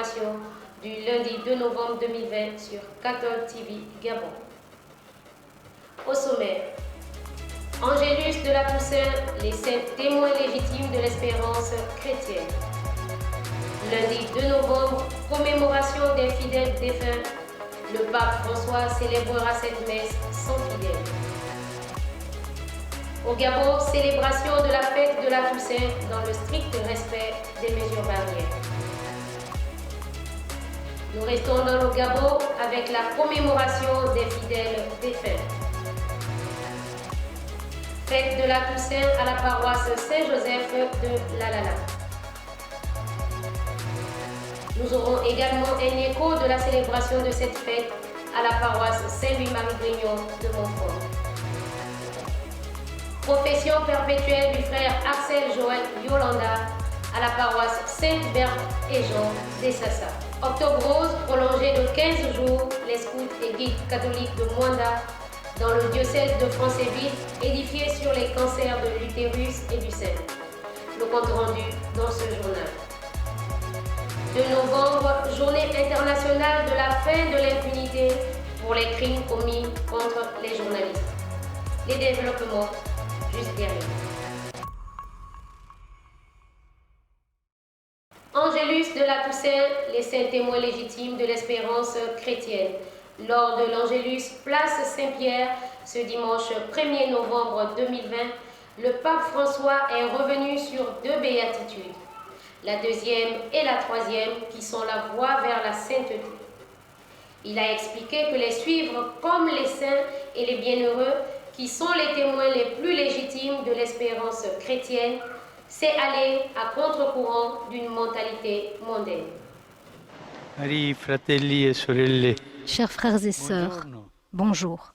commémoration du lundi 2 novembre 2020 sur Catholic TV Gabon. Au sommaire, Angélus de la Toussaint, les saints témoins légitimes de l'espérance chrétienne. Lundi 2 novembre, commémoration des fidèles défunts. Le pape François célébrera cette messe sans fidèles. Au Gabon, célébration de la fête de la Toussaint dans le strict respect des mesures barrières. Nous restons dans le Gabon avec la commémoration des fidèles défunts. Fête de la Toussaint à la paroisse Saint-Joseph de Lalala. Nous aurons également un écho de la célébration de cette fête à la paroisse Saint-Louis-Marie-Grignon de Montfort. Profession perpétuelle du frère Axel Joël Yolanda à la paroisse Sainte-Berthe et Jean d'Essassa. Octobre rose prolongé de 15 jours, les scouts et guides catholiques de Mwanda dans le diocèse de Francéville, édifié sur les cancers de l'utérus et du sein. Le compte rendu dans ce journal. 2 novembre, journée internationale de la fin de l'impunité pour les crimes commis contre les journalistes. Les développements juste derrière. Angélus de la Toussaint, les saints témoins légitimes de l'espérance chrétienne. Lors de l'Angélus place Saint-Pierre, ce dimanche 1er novembre 2020, le pape François est revenu sur 2 béatitudes. La deuxième et la troisième qui sont la voie vers la sainteté. Il a expliqué que les suivre comme les saints et les bienheureux, qui sont les témoins les plus légitimes de l'espérance chrétienne, c'est aller à contre-courant d'une mentalité mondaine. Cari fratelli e sorelle. Chers frères et sœurs, bonjour.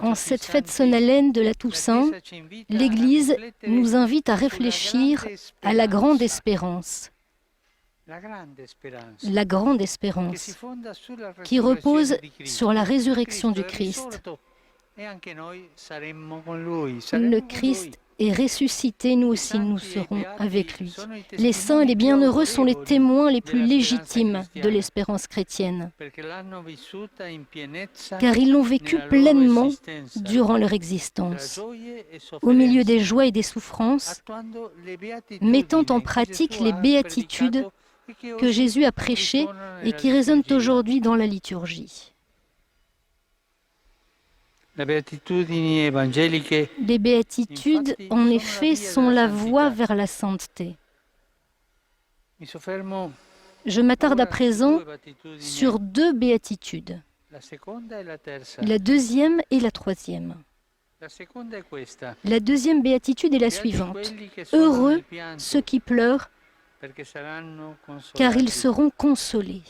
En cette fête solennelle de la Toussaint, l'Église nous invite à réfléchir à la grande espérance. La grande espérance qui repose sur la résurrection du Christ. Le Christ est ressuscité, nous aussi nous serons avec lui. Les saints et les bienheureux sont les témoins les plus légitimes de l'espérance chrétienne, car ils l'ont vécu pleinement durant leur existence, au milieu des joies et des souffrances, mettant en pratique les béatitudes que Jésus a prêchées et qui résonnent aujourd'hui dans la liturgie. Les béatitudes, en effet, sont la voie vers la sainteté. Je m'attarde à présent sur 2 béatitudes, la deuxième et la troisième. La deuxième béatitude est la suivante. Heureux ceux qui pleurent, car ils seront consolés.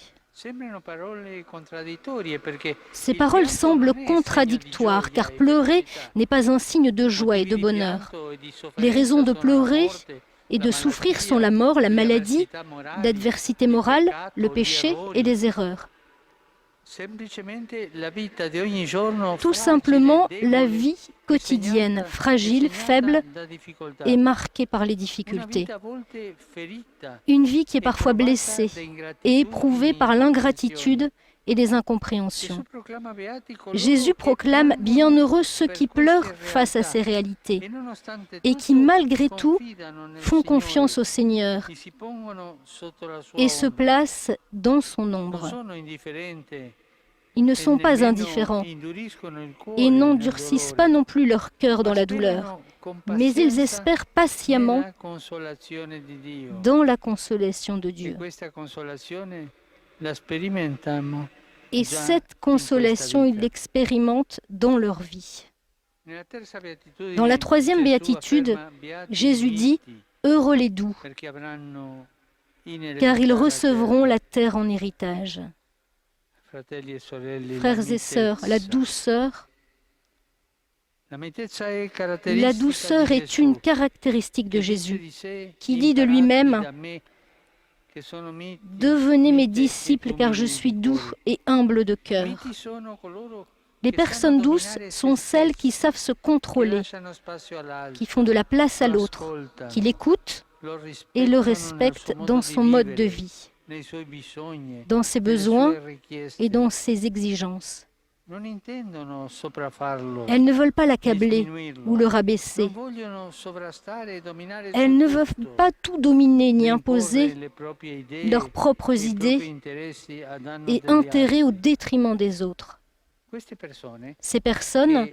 Ces paroles semblent contradictoires, car pleurer n'est pas un signe de joie et de bonheur. Les raisons de pleurer et de souffrir sont la mort, la maladie, l'adversité morale, le péché et les erreurs. Tout simplement, la vie quotidienne, fragile, faible et marquée par les difficultés. Une vie qui est parfois blessée et éprouvée par l'ingratitude et les incompréhensions. Jésus proclame « Bienheureux ceux qui pleurent face à ces réalités et qui, malgré tout, font confiance au Seigneur et se placent dans son ombre. » Ils ne sont pas indifférents et n'endurcissent pas non plus leur cœur dans la douleur, mais ils espèrent patiemment dans la consolation de Dieu. Et cette consolation, ils l'expérimentent dans leur vie. Dans la troisième béatitude, Jésus dit « Heureux les doux, car ils recevront la terre en héritage. » Frères et sœurs, la douceur est une caractéristique de Jésus, qui dit de lui-même « Devenez mes disciples, car je suis doux et humble de cœur. » Les personnes douces sont celles qui savent se contrôler, qui font de la place à l'autre, qui l'écoutent et le respectent dans son mode de vie, dans ses besoins et dans ses exigences. Elles ne veulent pas l'accabler ou le rabaisser. Elles ne veulent pas tout dominer ni imposer leurs propres idées et intérêts au détriment des autres. Ces personnes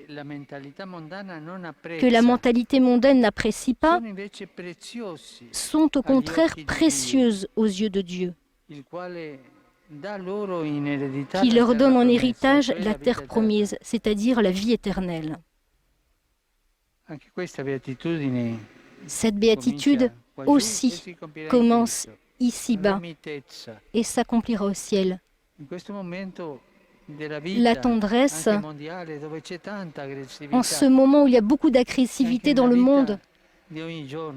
que la mentalité mondaine n'apprécie pas sont au contraire précieuses aux yeux de Dieu, qui leur donne en héritage la terre promise, c'est-à-dire la vie éternelle. Cette béatitude aussi commence ici-bas et s'accomplira au ciel. La tendresse, en ce moment où il y a beaucoup d'agressivité dans le monde,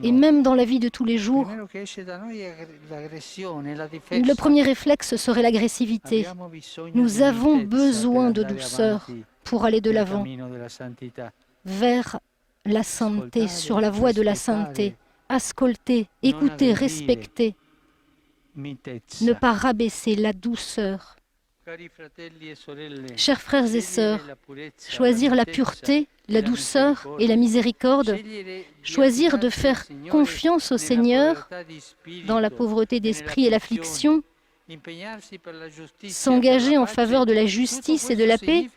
et même dans la vie de tous les jours, le premier réflexe serait l'agressivité. Nous avons besoin de douceur pour aller de l'avant, vers la sainteté, sur la voie de la sainteté. Ascolter, écouter, respecter, ne pas rabaisser la douceur. Chers frères et sœurs, choisir la pureté, la douceur et la miséricorde, choisir de faire confiance au Seigneur dans la pauvreté d'esprit et l'affliction, s'engager en faveur de la justice et de la paix,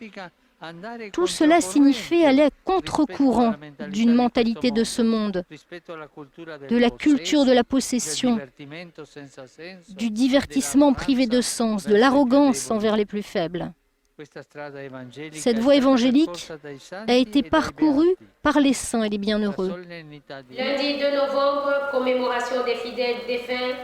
tout cela signifie aller à contre-courant d'une mentalité de ce monde, de la culture de la possession, du divertissement privé de sens, de l'arrogance envers les plus faibles. Cette voie évangélique a été parcourue par les saints et les bienheureux. Lundi 2 novembre, commémoration des fidèles défunts.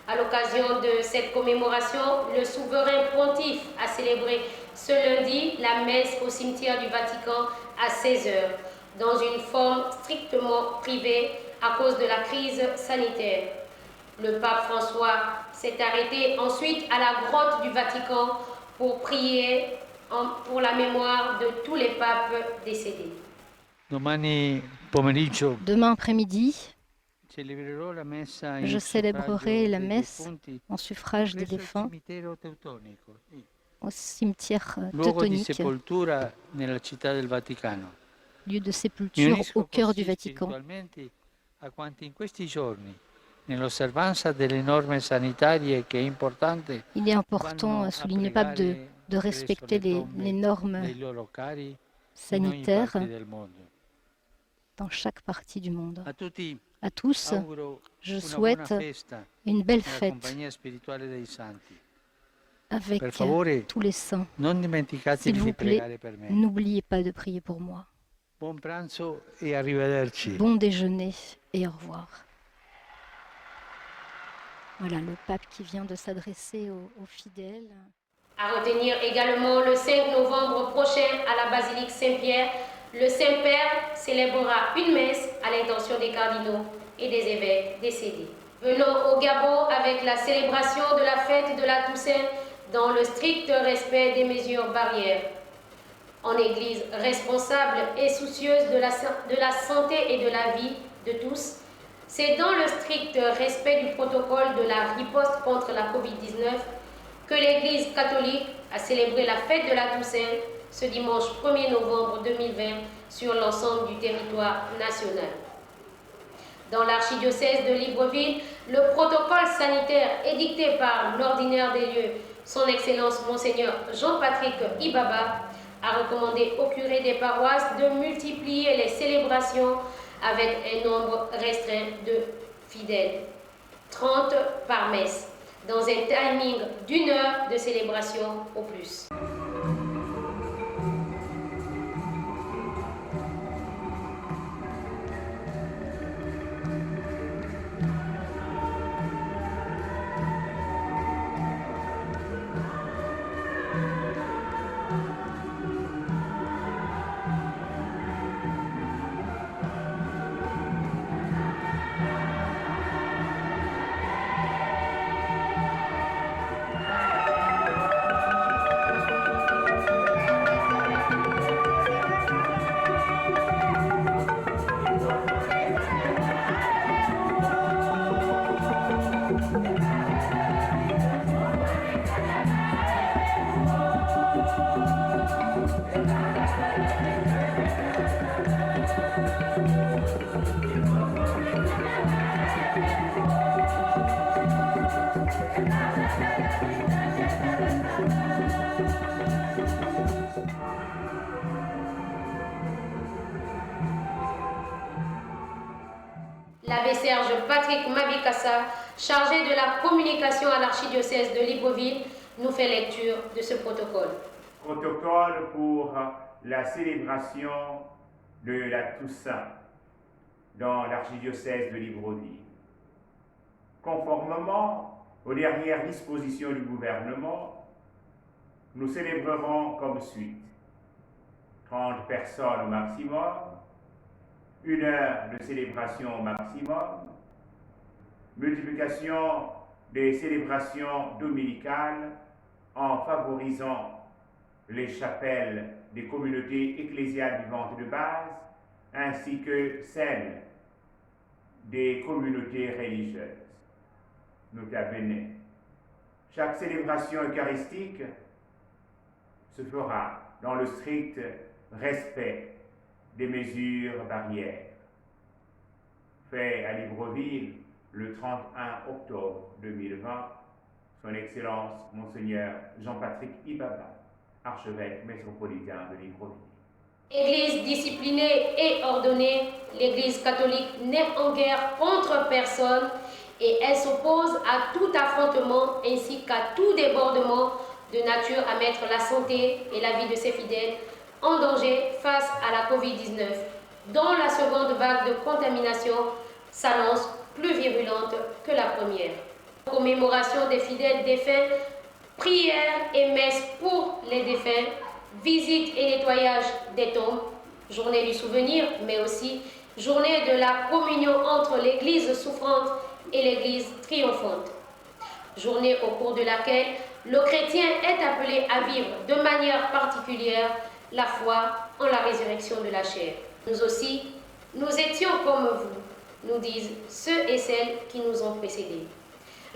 À l'occasion de cette commémoration, le souverain pontife a célébré ce lundi la messe au cimetière du Vatican à 16h, dans une forme strictement privée à cause de la crise sanitaire. Le pape François s'est arrêté ensuite à la grotte du Vatican pour prier pour la mémoire de tous les papes décédés. Demain après-midi, je célébrerai la messe en suffrage des défunts au cimetière teutonique, lieu de sépulture au cœur du Vatican. Il est important, souligne le pape, de respecter les normes sanitaires dans chaque partie du monde. À tous, je souhaite une belle fête avec tous les saints. S'il vous plaît, n'oubliez pas de prier pour moi. Bon déjeuner et au revoir. Voilà le pape qui vient de s'adresser aux fidèles. À retenir également le 5 novembre prochain à la basilique Saint-Pierre, le Saint-Père célébrera une messe à l'intention des cardinaux et des évêques décédés. Venons au Gabon avec la célébration de la fête de la Toussaint dans le strict respect des mesures barrières. En Église responsable et soucieuse de la santé et de la vie de tous, c'est dans le strict respect du protocole de la riposte contre la Covid-19 que l'Église catholique a célébré la fête de la Toussaint ce dimanche 1er novembre 2020 sur l'ensemble du territoire national. Dans l'archidiocèse de Libreville, le protocole sanitaire édicté par l'ordinaire des lieux, son Excellence Monseigneur Jean-Patrick Ibaba, a recommandé aux curés des paroisses de multiplier les célébrations avec un nombre restreint de fidèles, 30 par messe, dans un timing d'1 heure de célébration au plus. Serge Patrick Mabikassa, chargé de la communication à l'archidiocèse de Libreville, nous fait lecture de ce protocole. Protocole pour la célébration de la Toussaint dans l'archidiocèse de Libreville. Conformément aux dernières dispositions du gouvernement, nous célébrerons comme suit: 30 personnes au maximum, 1 heure de célébration au maximum, multiplication des célébrations dominicales en favorisant les chapelles des communautés ecclésiales vivantes de base, ainsi que celles des communautés religieuses. Nota bene. Chaque célébration eucharistique se fera dans le strict respect des mesures barrières. Fait à Libreville le 31 octobre 2020, Son Excellence Monseigneur Jean-Patrick Ibaba, archevêque métropolitain de Libreville. Église disciplinée et ordonnée, l'Église catholique n'est en guerre contre personne et elle s'oppose à tout affrontement ainsi qu'à tout débordement de nature à mettre la santé et la vie de ses fidèles en danger face à la Covid-19, dont la seconde vague de contamination s'annonce plus virulente que la première. Commémoration des fidèles défunts, prières et messes pour les défunts, visite et nettoyage des tombes, journée du souvenir, mais aussi journée de la communion entre l'Église souffrante et l'Église triomphante. Journée au cours de laquelle le chrétien est appelé à vivre de manière particulière la foi en la résurrection de la chair. Nous aussi, nous étions comme vous, nous disent ceux et celles qui nous ont précédés.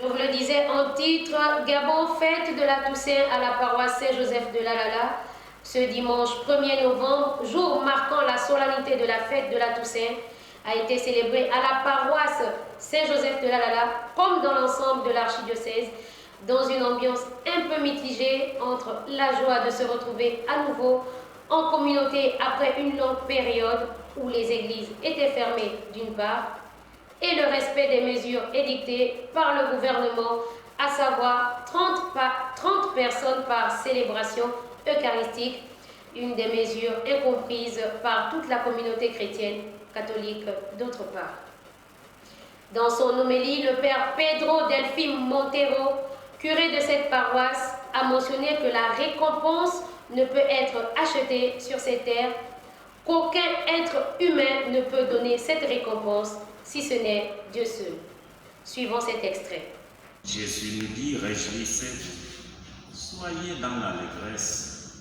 Je vous le disais en titre, Gabon, fête de la Toussaint à la paroisse Saint-Joseph de Lalala, ce dimanche 1er novembre, jour marquant la solennité de la fête de la Toussaint, a été célébré à la paroisse Saint-Joseph de Lalala, comme dans l'ensemble de l'archidiocèse, dans une ambiance un peu mitigée entre la joie de se retrouver à nouveau en communauté après une longue période où les églises étaient fermées d'une part, et le respect des mesures édictées par le gouvernement, à savoir 30 personnes par célébration eucharistique, une des mesures incomprises par toute la communauté chrétienne catholique d'autre part. Dans son homélie, le père Pedro Delfim Montero, curé de cette paroisse, a mentionné que la récompense ne peut être achetée sur ces terres, qu'aucun être humain ne peut donner cette récompense si ce n'est Dieu seul. Suivons cet extrait. Jésus nous dit, réjouissez-vous, soyez dans l'allégresse,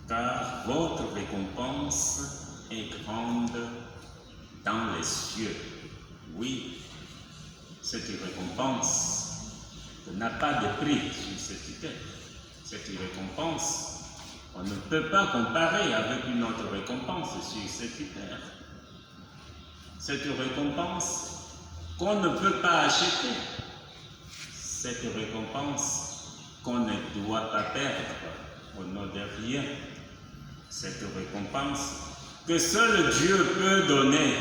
car votre récompense est grande dans les cieux. Oui, cette récompense n'a pas de prix sur cette terre. Cette récompense, on ne peut pas comparer avec une autre récompense sur cette terre. Cette récompense qu'on ne peut pas acheter. Cette récompense qu'on ne doit pas perdre au nom de rien. Cette récompense que seul Dieu peut donner.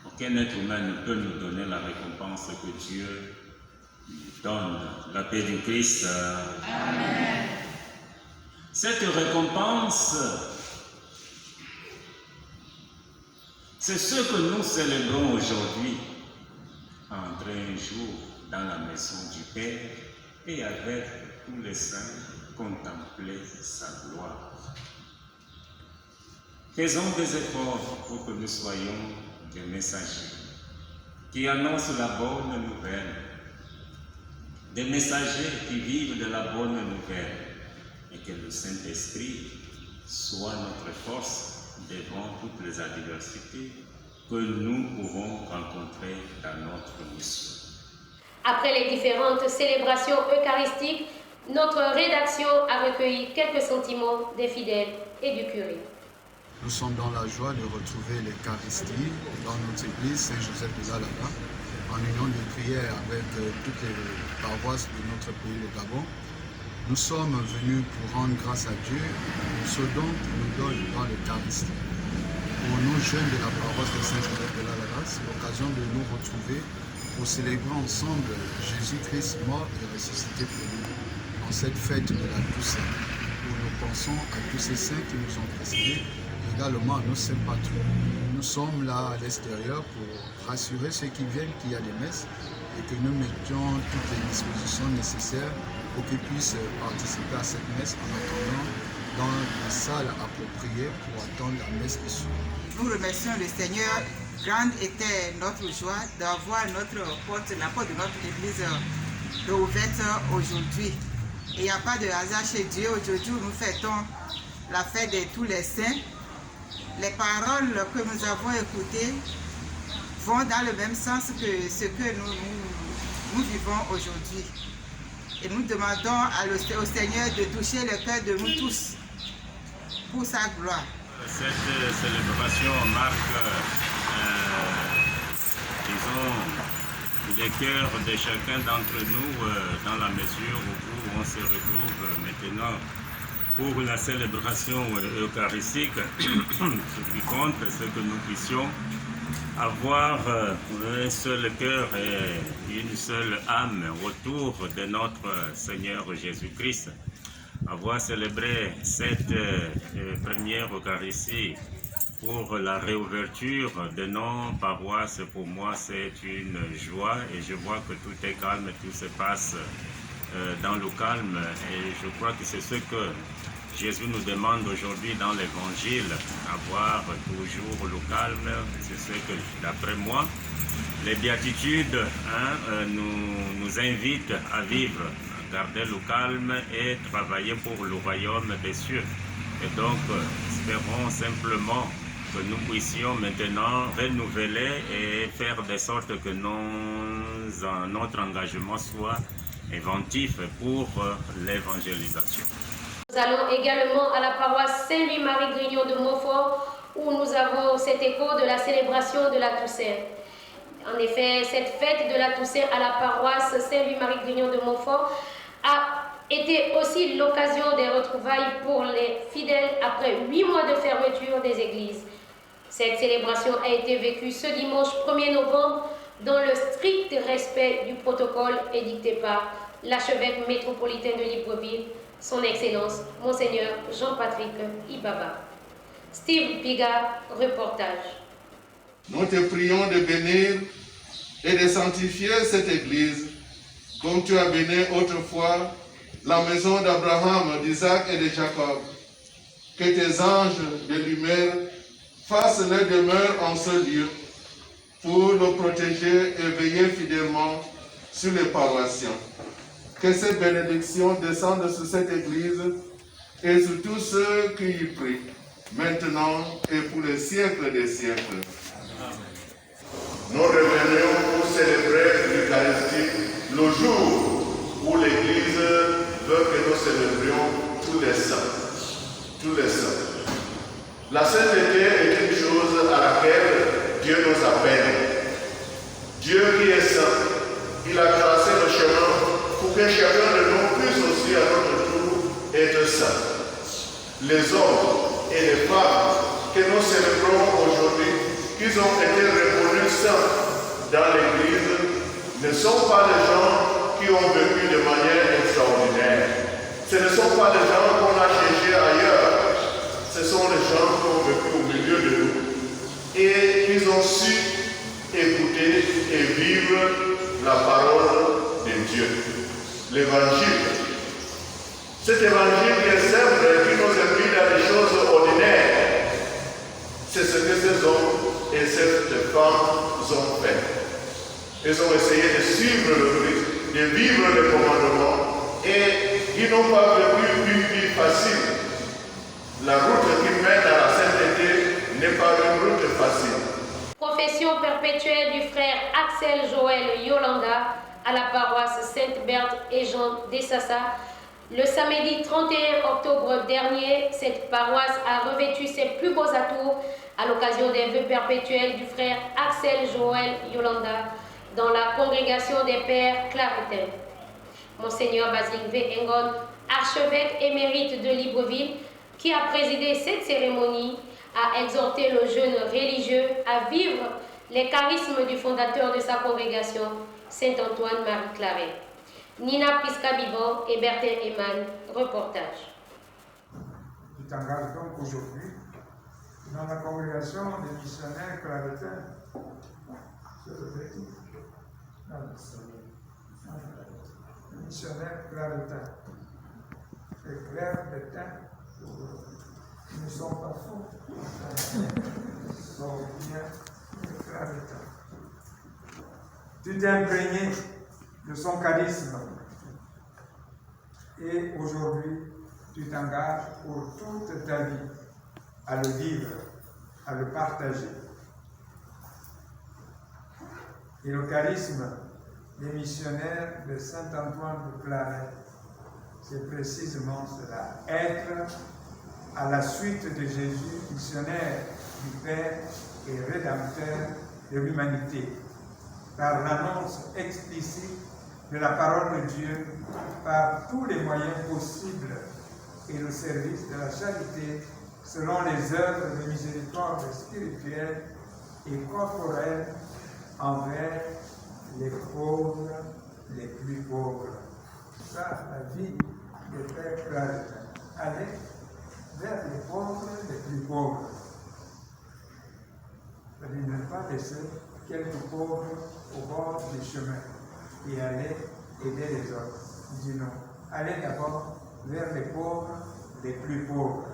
Aucun être humain ne peut nous donner la récompense que Dieu nous donne. La paix du Christ. Amen. Cette récompense, c'est ce que nous célébrons aujourd'hui. Entrer un jour dans la maison du Père et avec tous les saints contempler sa gloire. Faisons des efforts pour que nous soyons des messagers qui annoncent la bonne nouvelle, des messagers qui vivent de la bonne nouvelle et que le Saint-Esprit soit notre force devant toutes les adversités que nous pouvons rencontrer dans notre mission. Après les différentes célébrations eucharistiques, notre rédaction a recueilli quelques sentiments des fidèles et du curé. Nous sommes dans la joie de retrouver l'Eucharistie dans notre église Saint-Joseph de Lalala, en union de prière avec toutes les paroisses de notre pays, le Gabon. Nous sommes venus pour rendre grâce à Dieu pour ce don qu'il nous donne dans l'Eucharistie. pour nous jeunes de la paroisse de Saint-Joseph de l'Alara, c'est l'occasion de nous retrouver pour célébrer ensemble Jésus-Christ mort et ressuscité pour nous en cette fête de la Toussaint, où nous pensons à tous ces saints qui nous ont précédés, également à nos saints patrons. Nous sommes là à l'extérieur pour rassurer ceux qui viennent qu'il y a des messes et que nous mettions toutes les dispositions nécessaires pour qu'ils puissent participer à cette messe en attendant dans la salle appropriée pour attendre la messe qui suit. Nous remercions le Seigneur. Grande était notre joie d'avoir la porte de notre église rouverte aujourd'hui. Il n'y a pas de hasard chez Dieu. Aujourd'hui, nous fêtons la fête de tous les saints. Les paroles que nous avons écoutées vont dans le même sens que ce que nous vivons aujourd'hui. Et nous demandons au Seigneur de toucher le cœur de nous tous pour sa gloire. Cette célébration marque, les cœurs de chacun d'entre nous dans la mesure où on se retrouve maintenant pour la célébration eucharistique. Ce qui compte, c'est que nous puissions avoir un seul cœur et une seule âme autour de notre Seigneur Jésus-Christ. Avoir célébré cette première Eucharistie pour la réouverture de nos paroisses, pour moi c'est une joie et je vois que tout est calme, tout se passe dans le calme et je crois que c'est ce que Jésus nous demande aujourd'hui dans l'Évangile, avoir toujours le calme. C'est ce que, d'après moi, les béatitudes nous invitent à vivre, à garder le calme et travailler pour le royaume des cieux. Et donc, espérons simplement que nous puissions maintenant renouveler et faire de sorte que notre engagement soit inventif pour l'évangélisation. Nous allons également à la paroisse Saint-Louis-Marie-Grignon de Montfort où nous avons cet écho de la célébration de la Toussaint. En effet, cette fête de la Toussaint à la paroisse Saint-Louis-Marie-Grignon de Montfort a été aussi l'occasion des retrouvailles pour les fidèles après 8 mois de fermeture des églises. Cette célébration a été vécue ce dimanche 1er novembre dans le strict respect du protocole édicté par l'archevêque métropolitain de Libreville, Son Excellence, Monseigneur Jean-Patrick Ibaba. Steve Piga, reportage. Nous te prions de bénir et de sanctifier cette église, comme tu as béni autrefois la maison d'Abraham, d'Isaac et de Jacob. Que tes anges de lumière fassent leur demeure en ce lieu, pour nous protéger et veiller fidèlement sur les paroissiens. Que cette bénédiction descende sur cette église et sur tous ceux qui y prient, maintenant et pour les siècles des siècles. Nous revenons pour célébrer l'Eucharistie le jour où l'Église veut que nous célébrions tous les saints. Tous les saints. La sainteté est une chose à laquelle Dieu nous appelle. Dieu qui est saint, il a tracé le chemin pour que chacun de nous puisse aussi à notre tour être saint. Les hommes et les femmes que nous célébrons aujourd'hui, qui ont été reconnus saints dans l'Église, ne sont pas des gens qui ont vécu de manière extraordinaire. Ce ne sont pas des gens qu'on a cherchés ailleurs. Ce sont des gens qui ont vécu au milieu de nous et qui ont su écouter et vivre la parole de Dieu, l'Évangile. Cet Évangile qui est simple et qui nous invite à des choses ordinaires, c'est ce que ces hommes et ces femmes ont fait. Ils ont essayé de suivre le Christ, de vivre les commandements et ils n'ont pas vécu une vie facile. La route qui mène à la sainteté n'est pas une route facile. Profession perpétuelle du frère Axel Joël Yolanda à la paroisse Sainte-Berthe et Jean d'Essassa. Le samedi 31 octobre dernier, cette paroisse a revêtu ses plus beaux atours à l'occasion des vœux perpétuels du frère Axel Joël Yolanda dans la congrégation des pères claretins. Monseigneur Basile V. Engon, archevêque émérite de Libreville, qui a présidé cette cérémonie, a exhorté le jeune religieux à vivre les charismes du fondateur de sa congrégation, Saint Antoine-Marie Claret. Nina Pisca-Bivon et Bertin Eman, reportage. Tu t'engages donc aujourd'hui dans la congrégation des missionnaires claretins. C'est l'objectif. Les missionnaires claretins. Les clercs de teint ne sont pas faux. Ils sont bien les claretins. Tu t'es imprégné de son charisme et aujourd'hui tu t'engages pour toute ta vie à le vivre, à le partager. Et le charisme des missionnaires de Saint-Antoine de Claret, c'est précisément cela, être à la suite de Jésus, missionnaire du Père et rédempteur de l'humanité, par l'annonce explicite de la parole de Dieu, par tous les moyens possibles et le service de la charité selon les œuvres de miséricorde spirituelle et corporelle envers les pauvres, les plus pauvres. Ça, la vie des pères claretins. Aller vers les pauvres, les plus pauvres. C'est-à-dire ne pas laisser quelques pauvres au bord du chemin et aller aider les autres. Il dit non. Allez d'abord vers les pauvres, les plus pauvres.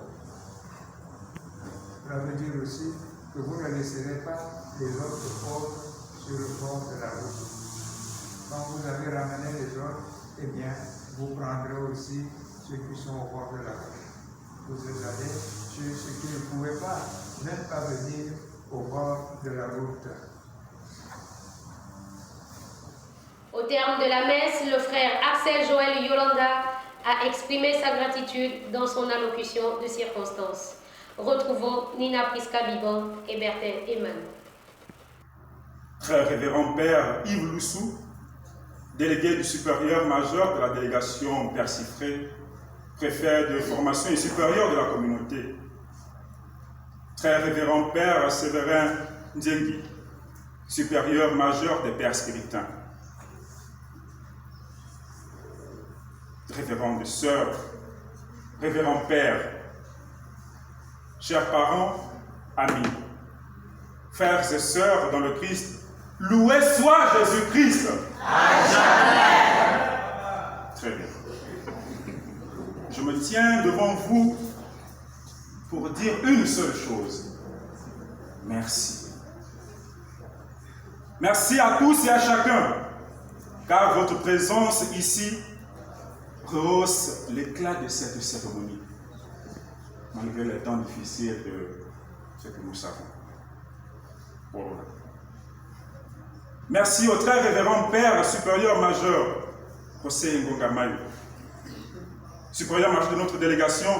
Cela veut dire aussi que vous ne laisserez pas les autres pauvres sur le bord de la route. Quand vous avez ramené les autres, eh bien, vous prendrez aussi ceux qui sont au bord de la route. Vous allez sur ceux qui ne pouvaient pas, même pas venir au bord de la route. Au terme de la messe, le frère Axel Joël Yolanda a exprimé sa gratitude dans son allocution de circonstance. Retrouvons Nina Pisca-Bivon et Bertin Eman. Très révérend Père Yves Loussou, délégué du supérieur majeur de la délégation Persifré, préfet de formation et supérieur de la communauté. Très révérend Père Séverin Ndiengi, supérieur majeur des Pères spiritains. Révérende sœur, révérend Père, chers parents, amis, frères et sœurs dans le Christ, loué soit Jésus-Christ. Très bien. Je me tiens devant vous pour dire une seule chose. Merci. Merci à tous et à chacun, car votre présence ici rehausse l'éclat de cette cérémonie, malgré les temps difficiles de ce que nous savons. Voilà. Merci au très révérend Père supérieur majeur José Ngonga Mayo, supérieur majeur de notre délégation,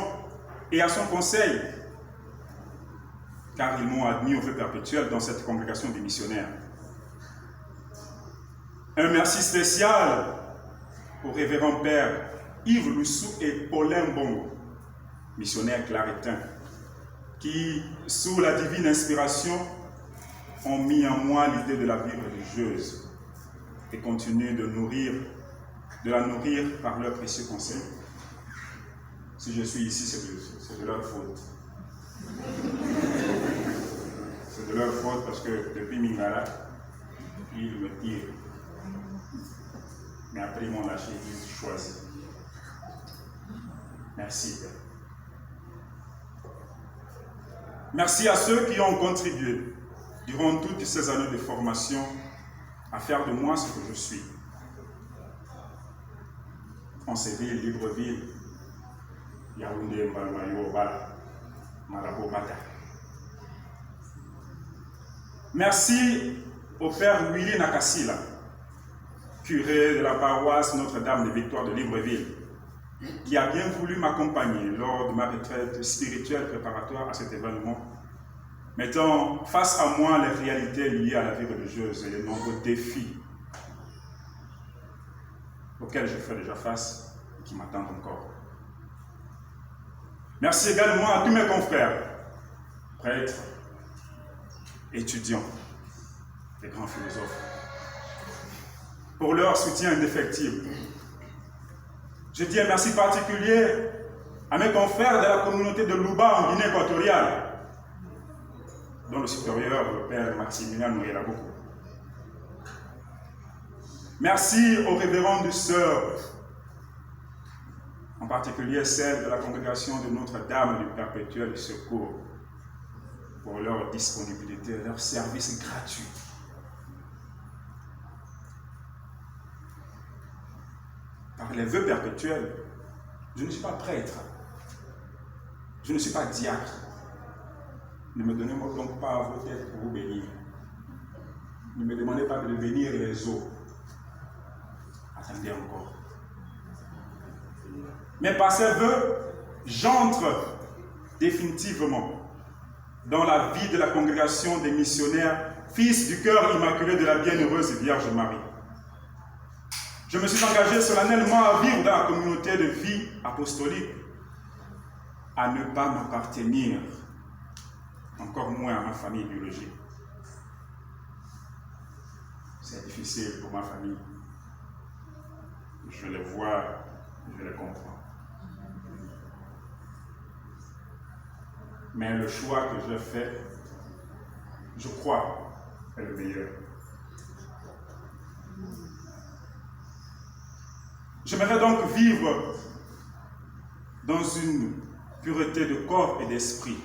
et à son conseil, car ils m'ont admis au feu perpétuel dans cette congrégation des missionnaires. Un merci spécial au révérend Père Yves Loussou et Paulin Bongo, missionnaires claretins, qui, sous la divine inspiration, ont mis en moi l'idée de la vie religieuse et continuent de la nourrir par leurs précieux conseils. Si je suis ici, c'est de leur faute. C'est de leur faute parce que depuis Mingala, ils me tirent. Mais après, ils m'ont lâché, ils choisissent. Merci. Merci à ceux qui ont contribué durant toutes ces années de formation à faire de moi ce que je suis. Franceville, Libreville, Yaoundé, Mbalmayo, Bala, Malabo, Bata. Merci au Père Willy Nakasila, curé de la paroisse Notre-Dame des Victoires de Libreville, qui a bien voulu m'accompagner lors de ma retraite spirituelle préparatoire à cet événement, mettant face à moi les réalités liées à la vie religieuse et les nombreux défis auxquels je fais déjà face et qui m'attendent encore. Merci également à tous mes confrères, prêtres, étudiants, des grands philosophes, pour leur soutien indéfectible. Je dis un merci particulier à mes confrères de la communauté de Luba en Guinée équatoriale, dont le supérieur, le père Maximilien Nouyelaboko. Merci aux révérendes sœurs, en particulier celles de la congrégation de Notre-Dame du Perpétuel Secours, pour leur disponibilité et leur service gratuit. Par les vœux perpétuels, je ne suis pas prêtre, je ne suis pas diacre. Ne me donnez donc pas à vos têtes pour vous bénir. Ne me demandez pas de bénir les eaux. Attendez encore. Mais par ces vœux, j'entre définitivement dans la vie de la congrégation des missionnaires, fils du cœur immaculé de la bienheureuse Vierge Marie. Je me suis engagé solennellement à vivre dans la communauté de vie apostolique, à ne pas m'appartenir, encore moins à ma famille biologique. C'est difficile pour ma famille. Je les vois, je les comprends. Mais le choix que je fais, je crois, est le meilleur. J'aimerais donc vivre dans une pureté de corps et d'esprit,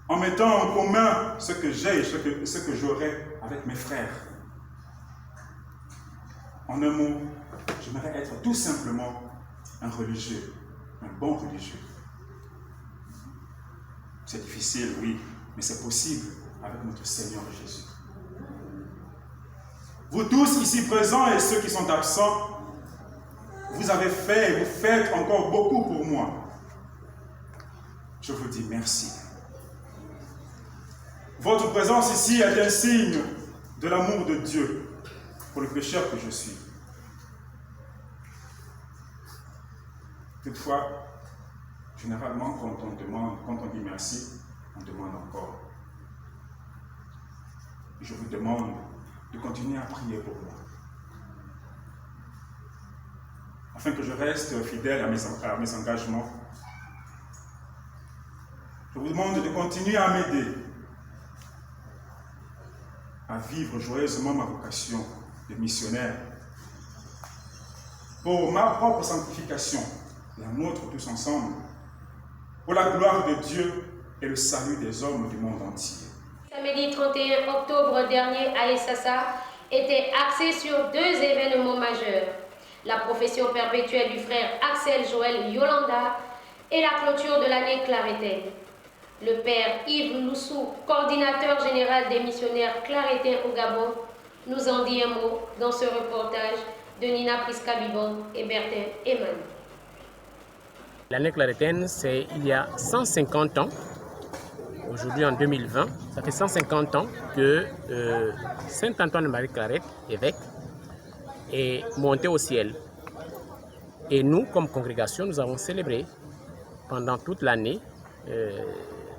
en mettant en commun ce que j'ai et ce que j'aurai avec mes frères. En un mot, j'aimerais être tout simplement un religieux, un bon religieux. C'est difficile, oui, mais c'est possible avec notre Seigneur Jésus. Vous tous ici présents et ceux qui sont absents, vous avez fait et vous faites encore beaucoup pour moi. Je vous dis merci. Votre présence ici est un signe de l'amour de Dieu pour le pécheur que je suis. Toutefois, généralement, quand on dit merci, on demande encore. Je vous demande de continuer à prier pour moi, afin que je reste fidèle à mes engagements. Je vous demande de continuer à m'aider à vivre joyeusement ma vocation de missionnaire pour ma propre sanctification, la nôtre tous ensemble, pour la gloire de Dieu et le salut des hommes du monde entier. Samedi 31 octobre dernier à Essassa était axé sur deux événements majeurs: la profession perpétuelle du frère Axel Joël Yolanda et la clôture de l'année clarétaine. Le père Yves Loussou, coordinateur général des missionnaires clarétains au Gabon, nous en dit un mot dans ce reportage de Nina Priska-Bibon et Bertin Eman. L'année clarétaine, c'est il y a 150 ans. Aujourd'hui, en 2020, ça fait 150 ans que Saint Antoine de Marie Clarette, évêque, est monté au ciel. Et nous, comme congrégation, nous avons célébré pendant toute l'année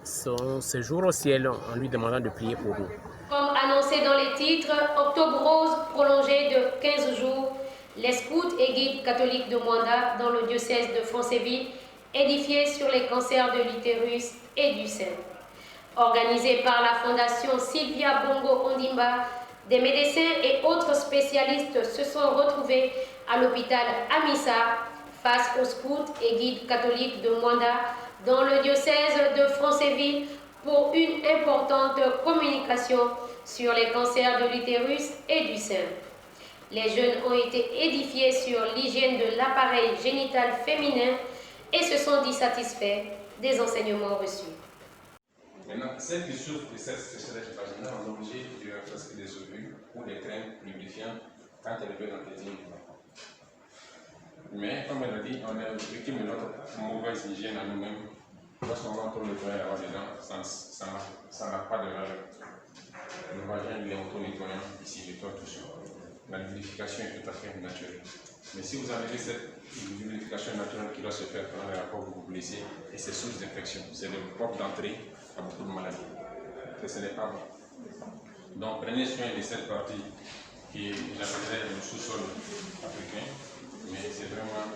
son séjour au ciel en lui demandant de prier pour nous. Comme annoncé dans les titres, Octobre Rose prolongé de 15 jours, les scouts et guides catholiques de Mwanda dans le diocèse de Franceville, édifiés sur les cancers de l'utérus et du sein. Organisé par la fondation Sylvia Bongo Ondimba, des médecins et autres spécialistes se sont retrouvés à l'hôpital Amissa face aux scouts et guides catholiques de Mwanda dans le diocèse de Franceville pour une importante communication sur les cancers de l'utérus et du sein. Les jeunes ont été édifiés sur l'hygiène de l'appareil génital féminin et se sont dit satisfaits des enseignements reçus. Maintenant, celles qui souffrent de cette sécheresse vaginale ont obligé de presque des ovules ou des crèmes lubrifiantes quand elles veulent entretenir l'enfant. Mais comme elle a dit, on est victime de notre mauvaise hygiène à nous-mêmes. Lorsqu'on va pour le nettoyer là-dedans, ça n'a pas de valeur. Le vagin, il est auto-nettoyant, ici, je toi tout seul. la lubrification est tout à fait naturelle. Mais si vous avez cette lubrification naturelle qui doit se faire pendant les rapports, vous vous blessez et c'est source d'infection. C'est le porte d'entrée à beaucoup de maladies. Et ce n'est pas bon. Donc prenez soin de cette partie qui j'appellerais le sous-sol africain, mais c'est vraiment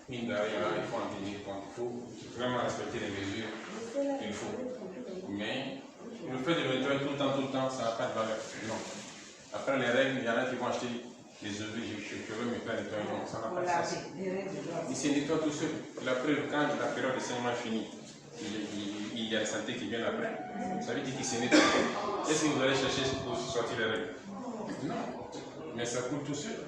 mine de rien, il faut en tenir compte. Il faut vraiment respecter les mesures qu'il faut. Mais le fait de le nettoyer tout le temps, ça n'a pas de valeur. Non. Après les règles, il y en a qui vont acheter des ouvriers, je veux me faire nettoyer. Non, ça n'a pas de sens. Il se nettoie tout seul. Après, quand la période de saignement est finie, il y a les santé qui viennent après. Ça veut dire qu'il se nettoie. Est-ce que vous allez chercher pour sortir les règles? Non. Mais ça coule tout seul.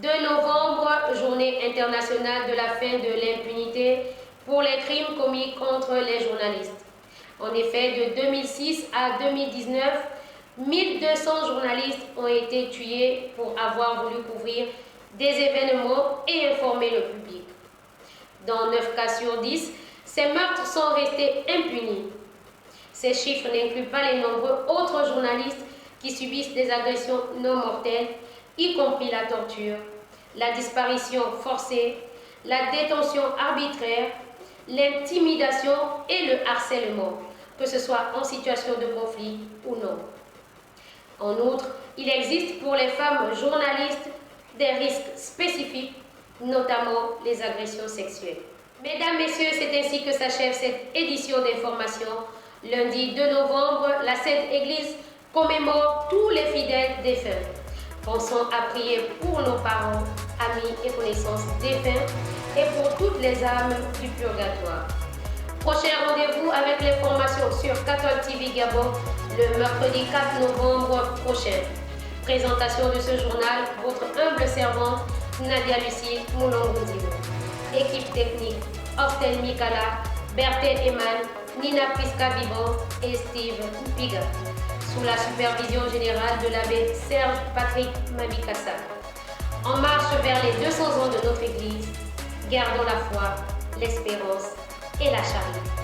2 novembre, journée internationale de la fin de l'impunité pour les crimes commis contre les journalistes. En effet, de 2006 à 2019, 1200 journalistes ont été tués pour avoir voulu couvrir des événements et informer le public. Dans 9 cas sur 10, ces meurtres sont restés impunis. Ces chiffres n'incluent pas les nombreux autres journalistes qui subissent des agressions non mortelles, y compris la torture, la disparition forcée, la détention arbitraire, l'intimidation et le harcèlement, que ce soit en situation de conflit ou non. En outre, il existe pour les femmes journalistes des risques spécifiques, notamment les agressions sexuelles. Mesdames, Messieurs, c'est ainsi que s'achève cette édition d'information. Lundi 2 novembre, la Sainte Église commémore tous les fidèles défunts. Pensons à prier pour nos parents, amis et connaissances défunts et pour toutes les âmes du purgatoire. Prochain rendez-vous avec l'information sur Catholic TV Gabon le mercredi 4 novembre prochain. Présentation de ce journal, votre humble servante Nadia Lucie Moulongouzino. Équipe technique, Ortel Mikala, Bertel Eman, Nina Priska Vivant et Steve Piga. Sous la supervision générale de l'abbé Serge Patrick Mabikassa. En marche vers les 200 ans de notre Église, gardons la foi, l'espérance et la charité.